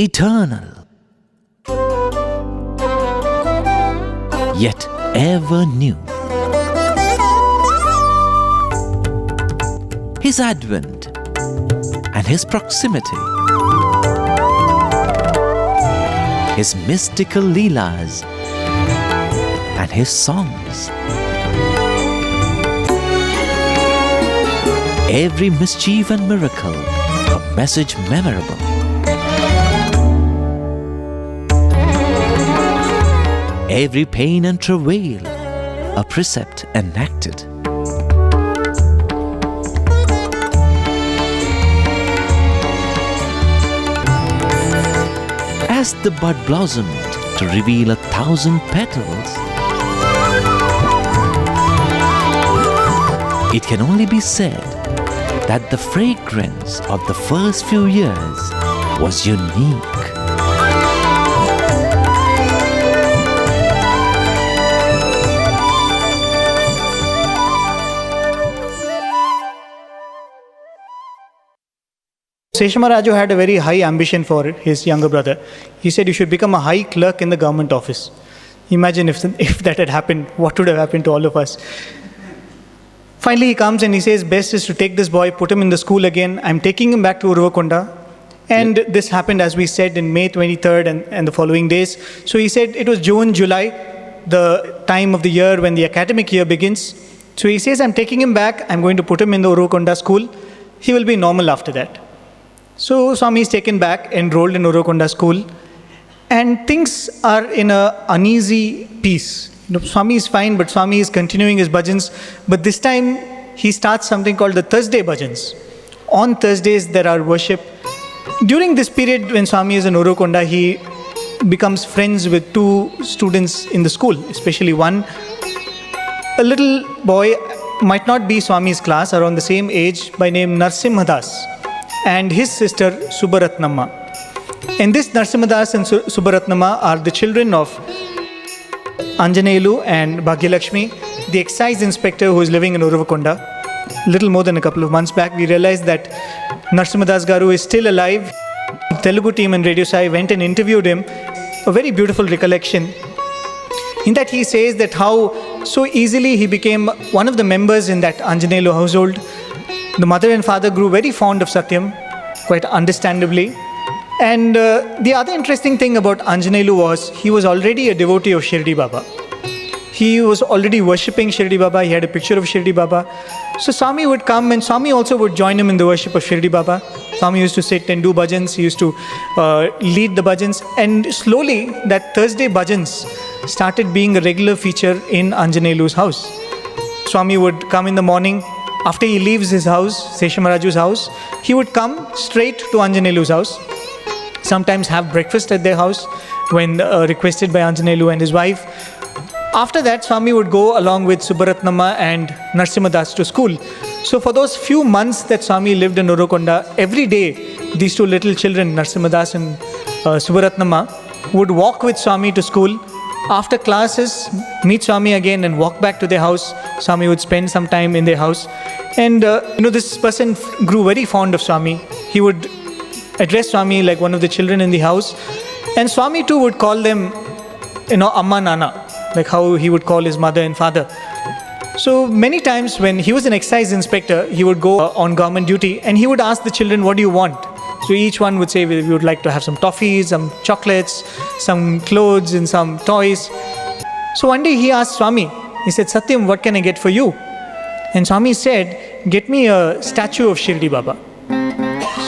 eternal, yet ever new. His advent and His proximity, His mystical leelas and His songs, every mischief and miracle, a message memorable. Every pain and travail, a precept enacted. As the bud blossomed to reveal 1,000 petals, it can only be said that the fragrance of the first few years was unique. Seshamaraju had a very high ambition for his younger brother. He said, "You should become a high clerk in the government office." Imagine if that had happened, what would have happened to all of us? Finally, he comes and he says, best is to take this boy, put him in the school again. I'm taking him back to Uravakonda. And this happened, as we said, in May 23rd and the following days. So he said it was June, July, the time of the year when the academic year begins. So he says, I'm taking him back. I'm going to put him in the Uravakonda school. He will be normal after that. So Swami is taken back, enrolled in Uravakonda school, and things are in an uneasy peace. Swami is fine, but Swami is continuing his bhajans. But this time, he starts something called the Thursday bhajans. On Thursdays, there are worship. During this period, when Swami is in Uravakonda, he becomes friends with two students in the school, especially one. A little boy, might not be Swami's class, around the same age, by name Narsimhadas, and his sister Subaratnamma. And this Narsimhadas and Subaratnamma are the children of Anjaneyulu and Bhagyalakshmi, the excise inspector who is living in Uravakonda. Little more than a couple of months back, we realized that Narsimhadas Garu is still alive. The Telugu team and Radio Sai went and interviewed him. A very beautiful recollection. In that he says that how so easily he became one of the members in that Anjaneyulu household. The mother and father grew very fond of Sathyam, quite understandably. And the other interesting thing about Anjaneyulu was he was already a devotee of Shirdi Baba. He was already worshipping Shirdi Baba. He had a picture of Shirdi Baba. So Swami would come and Swami also would join him in the worship of Shirdi Baba. Swami used to sit and do bhajans. He used to lead the bhajans. And slowly that Thursday bhajans started being a regular feature in Anjaneyulu's house. Swami would come in the morning. After he leaves his house, Seshamaraju's house, he would come straight to Anjaneyulu's house. Sometimes have breakfast at their house when requested by Anjaneyulu and his wife. After that, Swami would go along with Subaratnamma and Narsimhadas to school. So for those few months that Swami lived in Uravakonda, every day these two little children, Narsimhadas and Subaratnamma, would walk with Swami to school. After classes, meet Swami again and walk back to their house. Swami would spend some time in their house. And this person grew very fond of Swami. He would address Swami like one of the children in the house. And Swami too would call them, Amma Nana, like how he would call his mother and father. So many times when he was an excise inspector, he would go on government duty and he would ask the children, what do you want? So each one would say, we would like to have some toffees, some chocolates, some clothes and some toys. So one day he asked Swami, he said, Sathyam, what can I get for you? And Swami said, get me a statue of Shirdi Baba.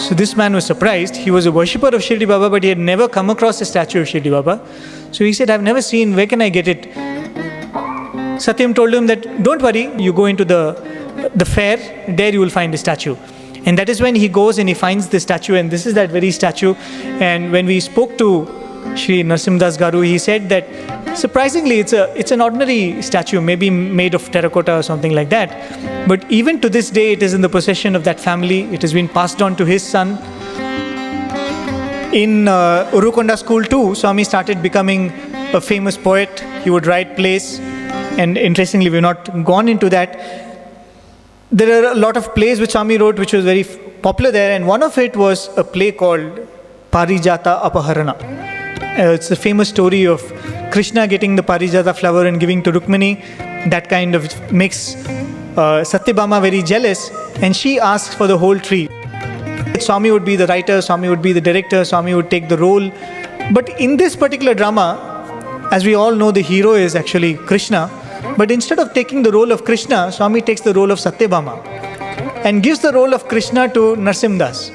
So this man was surprised. He was a worshipper of Shirdi Baba, but he had never come across a statue of Shirdi Baba. So he said, I've never seen, where can I get it? Sathyam told him that, don't worry, you go into the fair, there you will find the statue. And that is when he goes and he finds the statue, and this is that very statue. And when we spoke to Shri Narsimhadas Garu, he said that surprisingly it's an ordinary statue, maybe made of terracotta or something like that. But even to this day, it is in the possession of that family. It has been passed on to his son. In Uravakonda school too, Swami started becoming a famous poet. He would write plays. And interestingly, we've not gone into that. There are a lot of plays which Swami wrote which was very popular there, and one of it was a play called Parijata Apaharana. It's a famous story of Krishna getting the Parijata flower and giving to Rukmini. That kind of makes Satyabhama very jealous, and she asks for the whole tree. Swami would be the writer, Swami would be the director, Swami would take the role. But in this particular drama, as we all know, the hero is actually Krishna. But instead of taking the role of Krishna, Swami takes the role of Satyabhama and gives the role of Krishna to Narsimdas.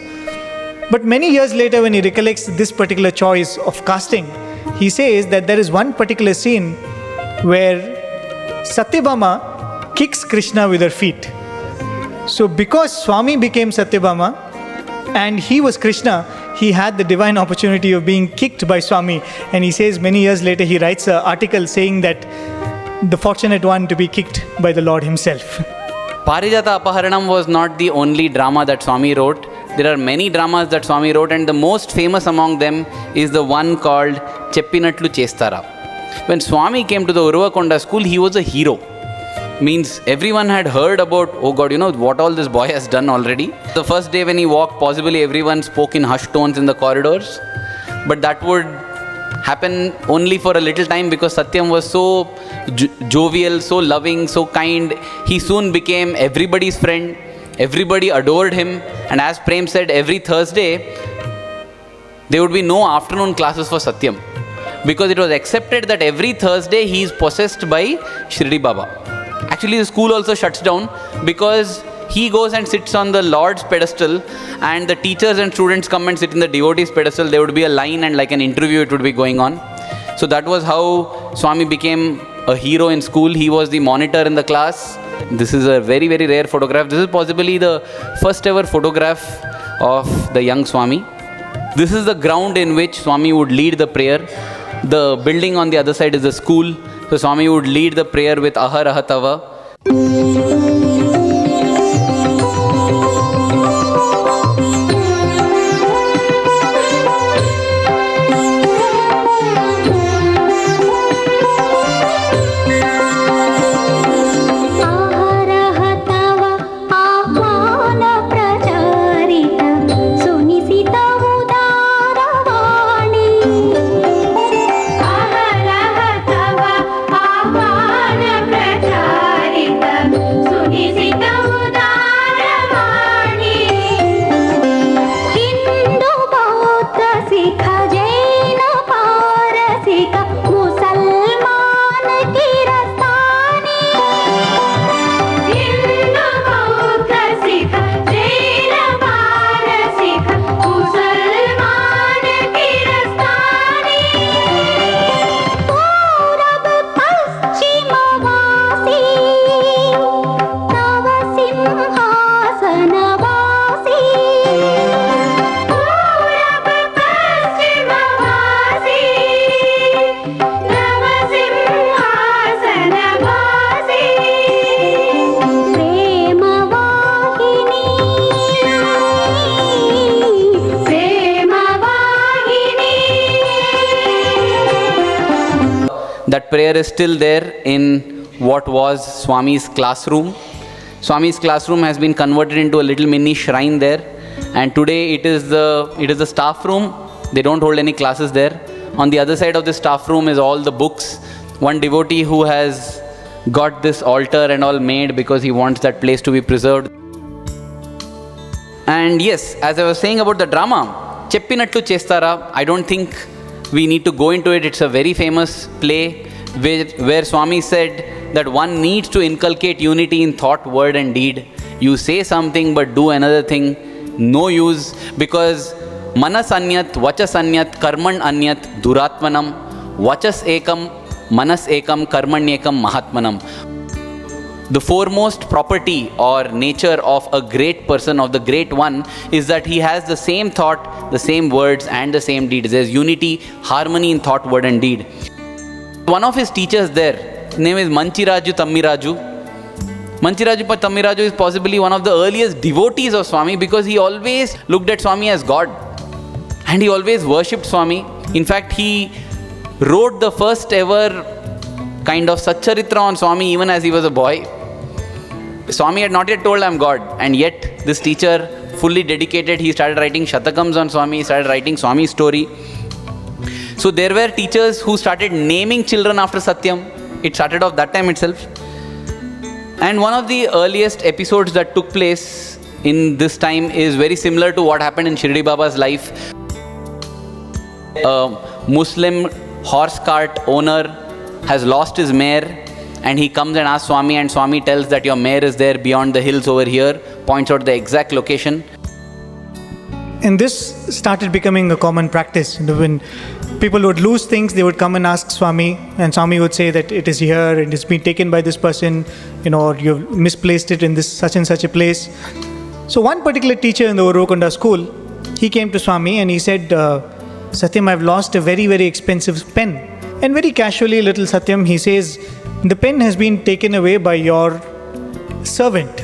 But many years later, when he recollects this particular choice of casting, he says that there is one particular scene where Satyabhama kicks Krishna with her feet. So because Swami became Satyabhama and he was Krishna, he had the divine opportunity of being kicked by Swami. And he says many years later, he writes an article saying that the fortunate one to be kicked by the Lord himself. Parijata Apaharanam was not the only drama that Swami wrote. There are many dramas that Swami wrote, and the most famous among them is the one called Cheppinatlu Chestara. When Swami came to the Uravakonda school, he was a hero. Means everyone had heard about, oh God, what all this boy has done already. The first day when he walked, possibly everyone spoke in hushed tones in the corridors. But that would happen only for a little time, because Sathyam was so jovial, so loving, so kind. He soon became everybody's friend. Everybody adored him. And as Prem said, every Thursday, there would be no afternoon classes for Sathyam, because it was accepted that every Thursday he is possessed by Shirdi Baba. Actually, the school also shuts down because he goes and sits on the Lord's pedestal, and the teachers and students come and sit in the devotees' pedestal. There would be a line and like an interview it would be going on. So that was how Swami became a hero in school. He was the monitor in the class. This is a very, very rare photograph. This is possibly the first ever photograph of the young Swami. This is the ground in which Swami would lead the prayer. The building on the other side is the school. So Swami would lead the prayer with Ahar Ahatava. That prayer is still there in what was Swami's classroom. Swami's classroom has been converted into a little mini shrine there, and today it is the staff room. They don't hold any classes there. On the other side of the staff room is all the books. One devotee who has got this altar and all made because he wants that place to be preserved. And yes, as I was saying about the drama, Cheppinatlu Chestara, I don't think we need to go into it. It's a very famous play where Swami said that one needs to inculcate unity in thought, word and deed. You say something but do another thing, no use, because manas anyat, vachas anyat, karman anyat, duratmanam, vachas ekam, manas ekam, karmanyekam, mahatmanam. The foremost property or nature of a great person, of the great one, is that he has the same thought, the same words and the same deeds. There is unity, harmony in thought, word and deed. One of his teachers there, his name is Manchiraju Tammiraju. Manchiraju Tammiraju is possibly one of the earliest devotees of Swami, because he always looked at Swami as God and he always worshipped Swami. In fact, he wrote the first ever kind of Satcharitra on Swami even as he was a boy. Swami had not yet told, I'm God, and yet this teacher fully dedicated. He started writing Shatakams on Swami, he started writing Swami's story. So there were teachers who started naming children after Sathyam. It started off that time itself. And one of the earliest episodes that took place in this time is very similar to what happened in Shirdi Baba's life. A Muslim horse cart owner has lost his mare, and he comes and asks Swami, and Swami tells that your mare is there beyond the hills over here, points out the exact location. And this started becoming a common practice. When people would lose things, they would come and ask Swami, and Swami would say that it is here and it's been taken by this person, or you've misplaced it in this such and such a place. So one particular teacher in the Uravakonda school, he came to Swami and he said, Sathyam, I've lost a very, very expensive pen. And very casually, little Sathyam, he says, the pen has been taken away by your servant.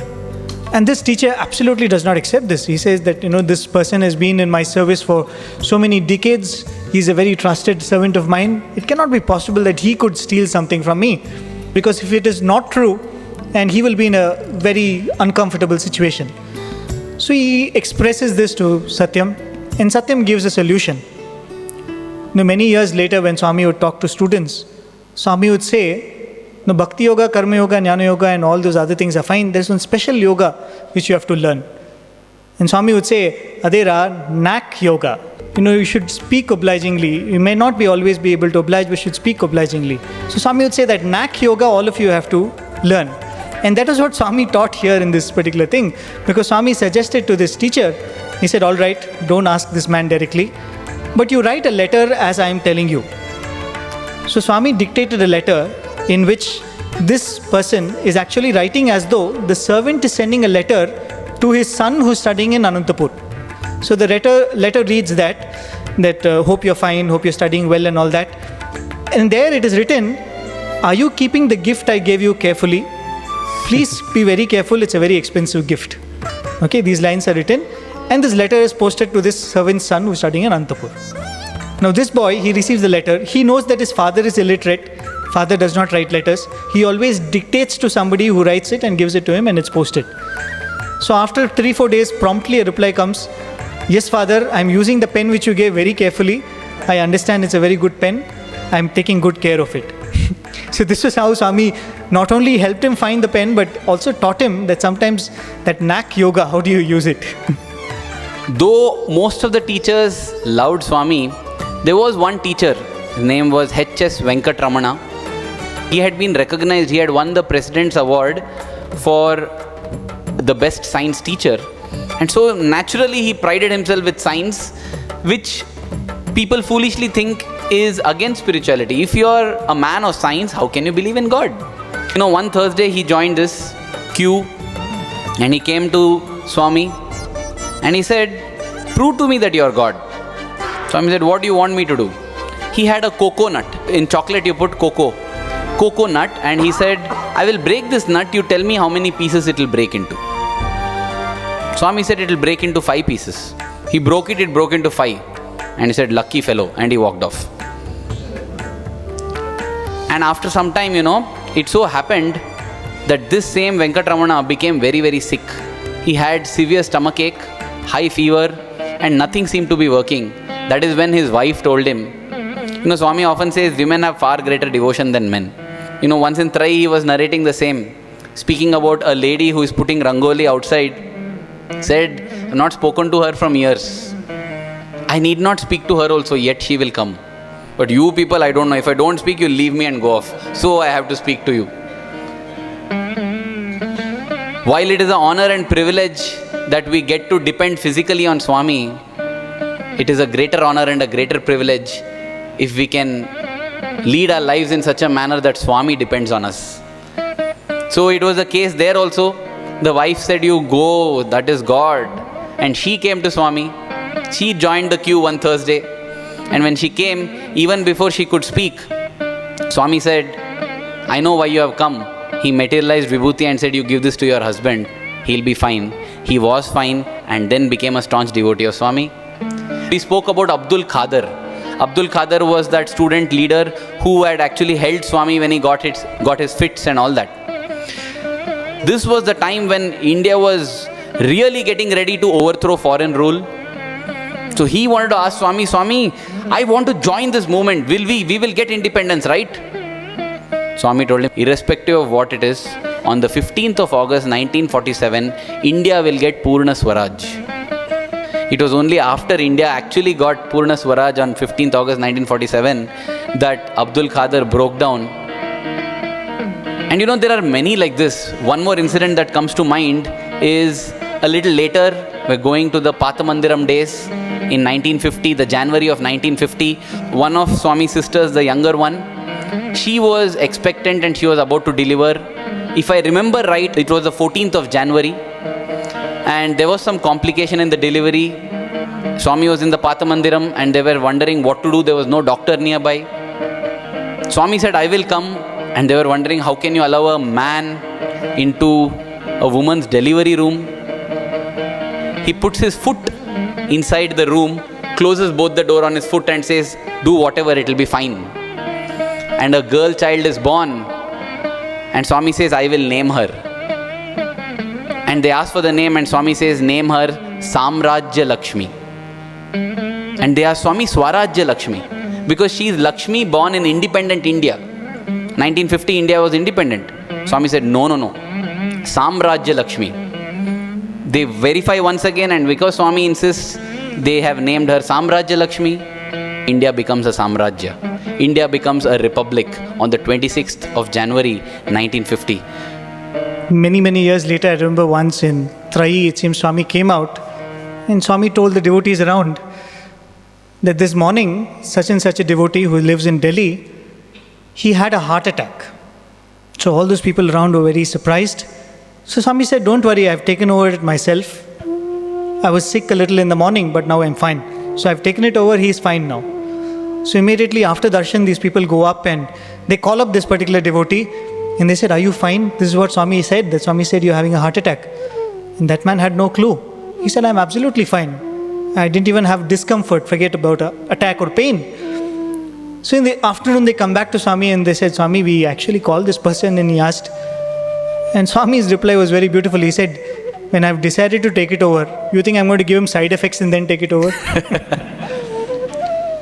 And this teacher absolutely does not accept this. He says that, this person has been in my service for so many decades. He's a very trusted servant of mine. It cannot be possible that he could steal something from me. Because if it is not true, and he will be in a very uncomfortable situation. So he expresses this to Sathyam, and Sathyam gives a solution. Many years later, when Swami would talk to students, Swami would say, no, Bhakti Yoga, Karma Yoga, Jnana Yoga and all those other things are fine. There's one special yoga which you have to learn. And Swami would say, Adera, Knack Yoga. You should speak obligingly. You may not always be able to oblige, but you should speak obligingly. So Swami would say that Knack Yoga, all of you have to learn. And that is what Swami taught here in this particular thing. Because Swami suggested to this teacher, he said, all right, don't ask this man directly, but you write a letter as I am telling you. So Swami dictated a letter in which this person is actually writing as though the servant is sending a letter to his son who is studying in Anantapur. So the letter reads that hope you're fine, hope you're studying well and all that. And there it is written, are you keeping the gift I gave you carefully? Please be very careful, it's a very expensive gift. Okay, these lines are written, and this letter is posted to this servant's son who is studying in Anantapur. Now this boy, he receives the letter, he knows that his father is illiterate. Father does not write letters. He always dictates to somebody who writes it and gives it to him, and it's posted. So after 3-4 days, promptly a reply comes, yes father, I'm using the pen which you gave very carefully. I understand it's a very good pen. I'm taking good care of it. So this was how Swami not only helped him find the pen, but also taught him that sometimes that knack yoga, how do you use it? Though most of the teachers loved Swami, there was one teacher, his name was H.S. Venkatramana. He had been recognized, he had won the President's Award for the best science teacher. And so naturally he prided himself with science, which people foolishly think is against spirituality. If you are a man of science, how can you believe in God? One Thursday he joined this queue and he came to Swami and he said, prove to me that you are God. Swami said, what do you want me to do? He had a cocoa nut. In chocolate you put cocoa nut, and he said, I will break this nut, you tell me how many pieces it will break into. Swami said it will break into 5 pieces. He broke it, it broke into 5. And he said, lucky fellow, and he walked off. And after some time, it so happened that this same Venkatramana became very, very sick. He had severe stomachache, high fever, and nothing seemed to be working. That is when his wife told him, Swami often says women have far greater devotion than men. Once in Trai he was narrating the same, speaking about a lady who is putting rangoli outside, said, I've not spoken to her from years. I need not speak to her also, yet she will come. But you people, I don't know, if I don't speak, you leave me and go off. So I have to speak to you. While it is an honor and privilege that we get to depend physically on Swami, it is a greater honor and a greater privilege if we can lead our lives in such a manner that Swami depends on us. So it was the case there also. The wife said, you go, that is God. And she came to Swami. She joined the queue one Thursday. And when she came, even before she could speak, Swami said, I know why you have come. He materialized Vibhuti and said, you give this to your husband. He'll be fine. He was fine and then became a staunch devotee of Swami. We spoke about Abdul Khader. Abdul Khader was that student leader who had actually held Swami when he got his fits and all that. This was the time when India was really getting ready to overthrow foreign rule. So he wanted to ask Swami, Swami, I want to join this movement. We will get independence, right? Swami told him, irrespective of what it is, on the 15th of August 1947, India will get Purna Swaraj. It was only after India actually got Purna Swaraj on 15th August 1947 that Abdul Qadir broke down. And you know, there are many like this. One more incident that comes to mind is a little later, we're going to the Pathamandiram days in 1950, the January of 1950. One of Swami's sisters, the younger one, she was expectant and she was about to deliver. If I remember right, it was the 14th of January. And there was some complication in the delivery. Swami was in the Pathamandiram and they were wondering what to do. There was no doctor nearby. Swami said, I will come. And they were wondering, how can you allow a man into a woman's delivery room? He puts his foot inside the room, closes both the door on his foot and says, do whatever, it will be fine. And a girl child is born. And Swami says, I will name her. And they ask for the name and Swami says, name her Samrajya Lakshmi. And they ask Swami, Swarajya Lakshmi. Because she is Lakshmi born in independent India. 1950 India was independent. Swami said, no. Samrajya Lakshmi. They verify once again and because Swami insists, they have named her Samrajya Lakshmi. India becomes a Samrajya. India becomes a republic on the 26th of January 1950. Many years later, I remember once in Trai, it seems Swami came out and Swami told the devotees around that this morning, such and such a devotee who lives in Delhi, he had a heart attack. So all those people around were very surprised. So Swami said, don't worry, I've taken over it myself. I was sick a little in the morning, but now I'm fine. So I've taken it over, he's fine now. So immediately after darshan, these people go up and they call up this particular devotee and they said, are you fine? This is what Swami said. That Swami said, you're having a heart attack. And that man had no clue. He said, I'm absolutely fine. I didn't even have discomfort, forget about attack or pain. So in the afternoon, they come back to Swami and they said, Swami, we actually called this person and he asked. And Swami's reply was very beautiful. He said, when I've decided to take it over, you think I'm going to give him side effects and then take it over?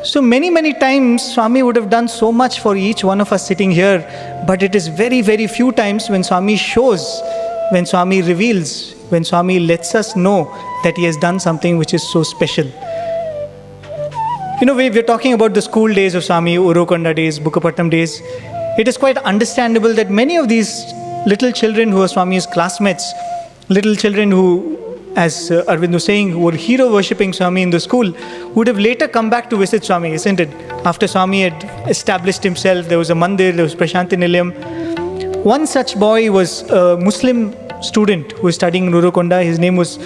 So many times, Swami would have done so much for each one of us sitting here, but it is very few times when Swami shows, when Swami reveals, when Swami lets us know that he has done something which is so special. You know, we're talking about the school days of Swami, Uravakonda days, Bukkapatnam days. It is quite understandable that many of these little children who were Swami's classmates, little children who, as Arvind was saying, who were hero worshipping Swami in the school, would have later come back to visit Swami, isn't it? After Swami had established himself, there was a mandir, there was Prashanti Nilayam. One such boy was a Muslim student who was studying in Uravakonda. His name was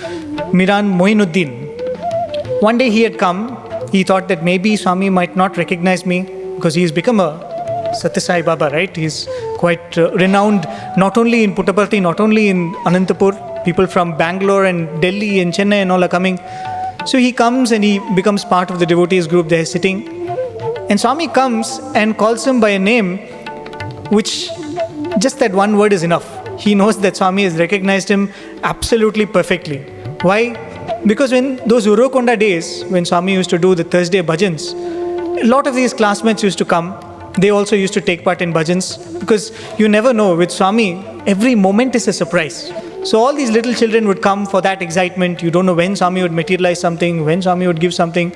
Miran Moinuddin. One day he had come. He thought that maybe Swami might not recognize me because he's become a Sathya Sai Baba, right? He's quite renowned not only in Puttaparthi, not only in Anantapur. People from Bangalore and Delhi and Chennai and all are coming. So he comes and he becomes part of the devotees group there sitting. And Swami comes and calls him by a name which just that one word is enough. He knows that Swami has recognized him absolutely perfectly. Why? Because when those Uravakonda days, when Swami used to do the Thursday bhajans, a lot of these classmates used to come. They also used to take part in bhajans because you never know, with Swami, every moment is a surprise. So all these little children would come for that excitement. You don't know when Swami would materialize something, when Swami would give something.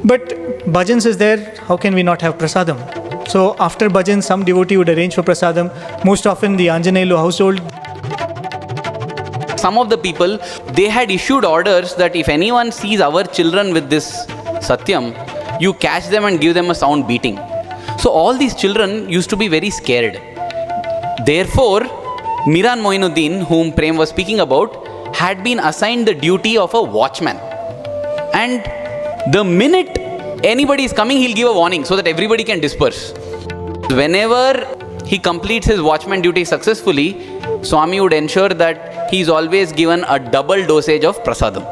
But bhajans is there, how can we not have prasadam? So after bhajans, some devotee would arrange for prasadam. Most often the Anjaneyulu household. Some of the people, they had issued orders that if anyone sees our children with this Sathyam, you catch them and give them a sound beating. So all these children used to be very scared. Therefore, Miran Moinuddin, whom Prem was speaking about, had been assigned the duty of a watchman. And the minute anybody is coming, he'll give a warning so that everybody can disperse. Whenever he completes his watchman duty successfully, Swami would ensure that he is always given a double dosage of prasadam.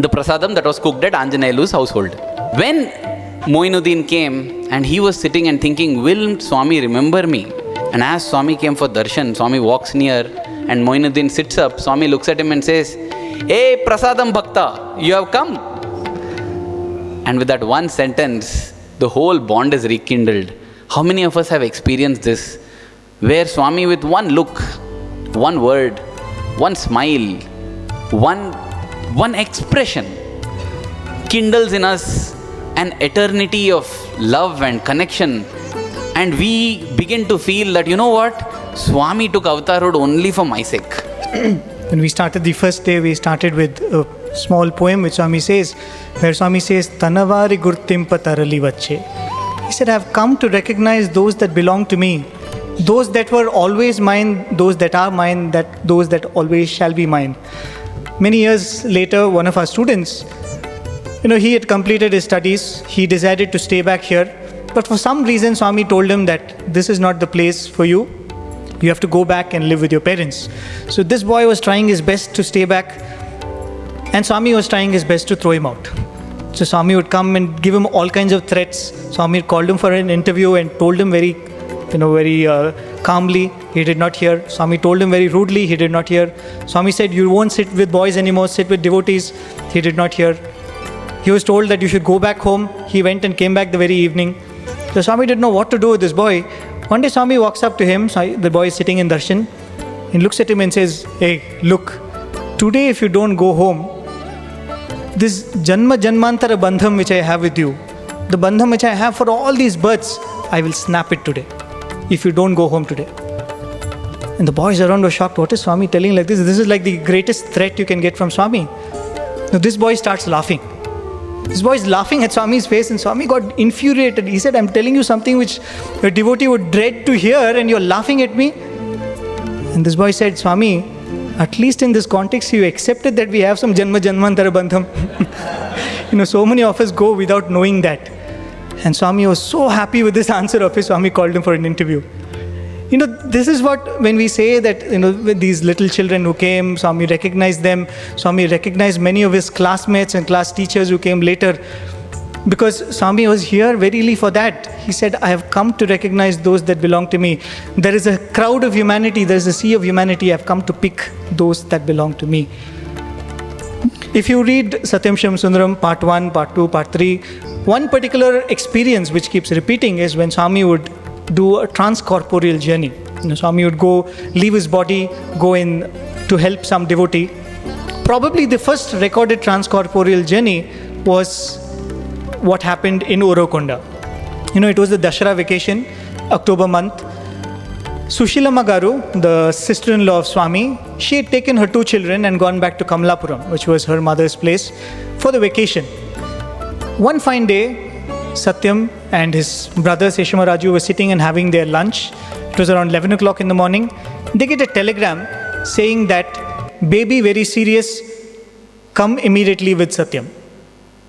The prasadam that was cooked at Anjaneyulu's household. When Moinuddin came and he was sitting and thinking, will Swami remember me? And as Swami came for darshan, Swami walks near and Moinuddin sits up, Swami looks at him and says, "Hey Prasadam Bhakta, you have come." And with that one sentence, the whole bond is rekindled. How many of us have experienced this? Where Swami with one look, one word, one smile, one expression kindles in us an eternity of love and connection, and we begin to feel that, you know what, Swami took avatar road only for my sake. When we started the first day, we started with a small poem which Swami says, where Swami says, "Tanavari gurtimpa tarali vache." He said, "I have come to recognize those that belong to me, those that were always mine, those that are mine, those that always shall be mine." Many years later, one of our students, he had completed his studies. He decided to stay back here. But for some reason, Swami told him that this is not the place for you. You have to go back and live with your parents. So this boy was trying his best to stay back, and Swami was trying his best to throw him out. So Swami would come and give him all kinds of threats. Swami called him for an interview and told him very calmly. He did not hear. Swami told him very rudely. He did not hear. Swami said, "You won't sit with boys anymore, sit with devotees." He did not hear. He was told that you should go back home. He went and came back the very evening. So Swami didn't know what to do with this boy. One day Swami walks up to him. The boy is sitting in darshan. He looks at him and says, "Hey, look, today if you don't go home, this Janma Janmantara bandham which I have with you, the bandham which I have for all these births, I will snap it today if you don't go home today." And the boys around were shocked. What is Swami telling like this? This is like the greatest threat you can get from Swami. Now this boy starts laughing. This boy is laughing at Swami's face, and Swami got infuriated. He said, "I'm telling you something which a devotee would dread to hear, and you're laughing at me." And this boy said, "Swami, at least in this context, you accepted that we have some Janma Janmantara bandham." So many of us go without knowing that. And Swami was so happy with this answer of his. Swami called him for an interview. This is what, when we say that, with these little children who came, Swami recognized them. Swami recognized many of his classmates and class teachers who came later. Because Swami was here verily for that. He said, "I have come to recognize those that belong to me. There is a crowd of humanity, there is a sea of humanity. I have come to pick those that belong to me." If you read Satyam Shivam Sundaram, part 1, part 2, part 3, one particular experience which keeps repeating is when Swami would do a transcorporeal journey. Swami would go, leave his body, go in to help some devotee. Probably the first recorded transcorporeal journey was what happened in Uravakonda. It was the Dashara vacation, October month. Sushilama Garu, the sister-in-law of Swami, she had taken her 2 children and gone back to Kamalapuram, which was her mother's place, for the vacation. One fine day, Sathyam and his brother Seshama Raju were sitting and having their lunch. It was around 11 o'clock in the morning. They get a telegram saying that, "Baby very serious, come immediately with Sathyam."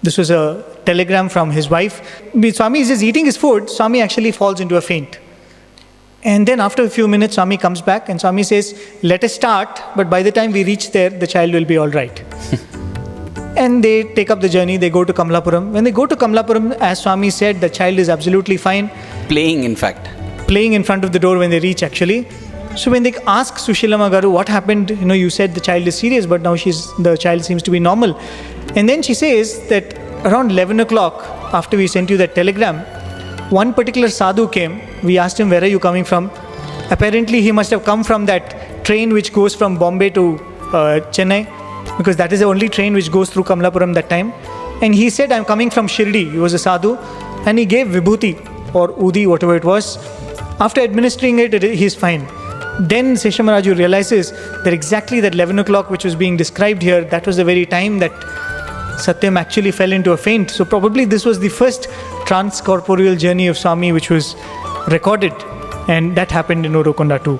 This was a telegram from his wife. Swami is just eating his food. Swami actually falls into a faint. And then after a few minutes, Swami comes back and Swami says, "Let us start, but by the time we reach there, the child will be all right." And they take up the journey. They go to Kamalapuram. When they go to Kamalapuram, as Swami said, the child is absolutely fine. Playing, in fact. Playing in front of the door when they reach, actually. So when they ask Sushilama Garu, "What happened? You said the child is serious, but now the child seems to be normal." And then she says that around 11 o'clock, after we sent you that telegram, one particular sadhu came. We asked him, "Where are you coming from?" Apparently, he must have come from that train which goes from Bombay to Chennai, because that is the only train which goes through Kamalapuram that time. And he said, "I'm coming from Shirdi." He was a sadhu. And he gave vibhuti or udi, whatever it was. After administering it, he's fine. Then Seshama Raju realizes that exactly that 11 o'clock which was being described here, that was the very time that Satyam actually fell into a faint. So probably this was the first transcorporeal journey of Swami which was recorded. And that happened in Uravakonda too.